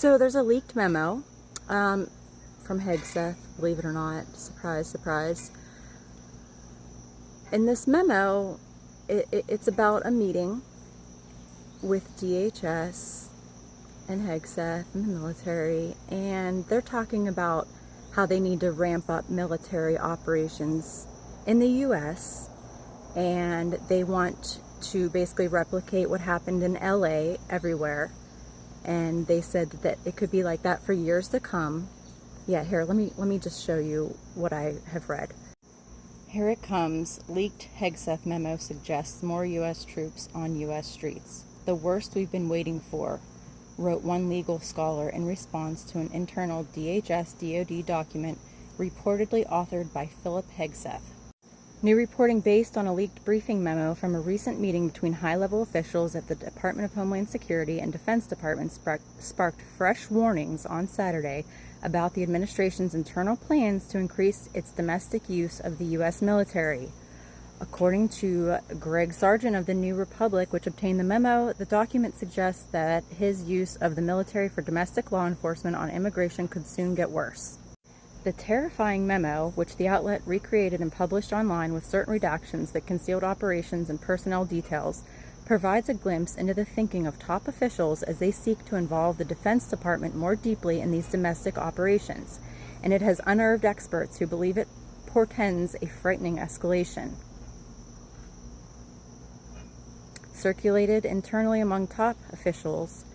So there's a leaked memo from Hegseth, believe it or not. Surprise, surprise. In this memo, it's about a meeting with DHS and Hegseth and the military, and they're talking about how they need to ramp up military operations in the U.S., and they want to basically replicate what happened in LA everywhere. And they said that it could be like that for years to come. Yeah, here, let me just show you what I have read. Here it comes. Leaked Hegseth memo suggests more U.S. troops on U.S. streets. The worst we've been waiting for, wrote one legal scholar in response to an internal DHS-DoD document reportedly authored by Philip Hegseth. New reporting based on a leaked briefing memo from a recent meeting between high-level officials at the Department of Homeland Security and Defense Department sparked fresh warnings on Saturday about the administration's internal plans to increase its domestic use of the U.S. military. According to Greg Sargent of the New Republic, which obtained the memo, the document suggests that his use of the military for domestic law enforcement on immigration could soon get worse. The terrifying memo, which the outlet recreated and published online with certain redactions that concealed operations and personnel details, provides a glimpse into the thinking of top officials as they seek to involve the Defense Department more deeply in these domestic operations, and it has unnerved experts who believe it portends a frightening escalation. Circulated internally among top officials,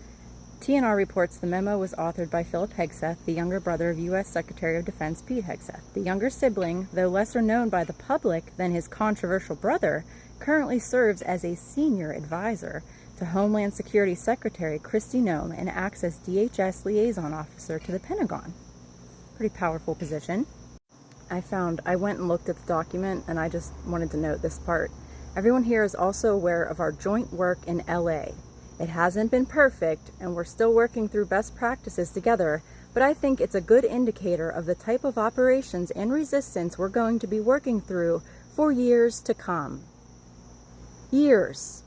TNR reports the memo was authored by Philip Hegseth, the younger brother of U.S. Secretary of Defense Pete Hegseth. The younger sibling, though lesser known by the public than his controversial brother, currently serves as a senior advisor to Homeland Security Secretary Kristi Noem and acts as DHS liaison officer to the Pentagon. Pretty powerful position. I went and looked at the document, and I just wanted to note this part. Everyone here is also aware of our joint work in LA. It hasn't been perfect, and we're still working through best practices together, but I think it's a good indicator of the type of operations and resistance we're going to be working through for years to come. Years.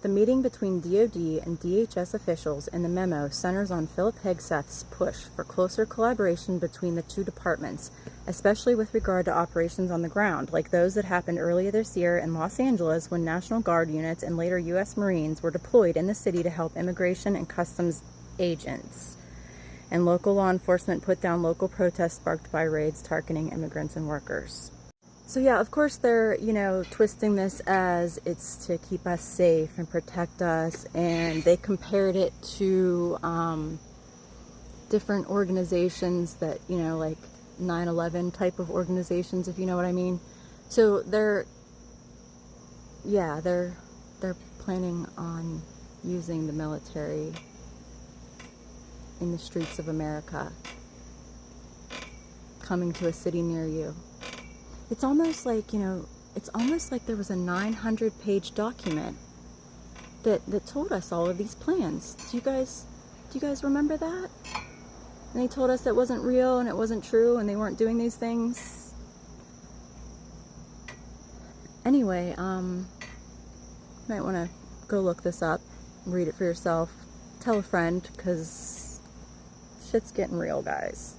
The meeting between DoD and DHS officials in the memo centers on Philip Hegseth's push for closer collaboration between the two departments, especially with regard to operations on the ground, like those that happened earlier this year in Los Angeles when National Guard units and later U.S. Marines were deployed in the city to help immigration and customs agents. And local law enforcement put down local protests sparked by raids targeting immigrants and workers. So yeah, of course they're, twisting this as it's to keep us safe and protect us, and they compared it to different organizations that, like 9/11 type of organizations, if you know what I mean. So they're planning on using the military in the streets of America, coming to a city near you. It's almost like, there was a 900-page document that told us all of these plans. Do you guys remember that? And they told us it wasn't real and it wasn't true and they weren't doing these things. Anyway, you might want to go look this up, read it for yourself, tell a friend, because shit's getting real, guys.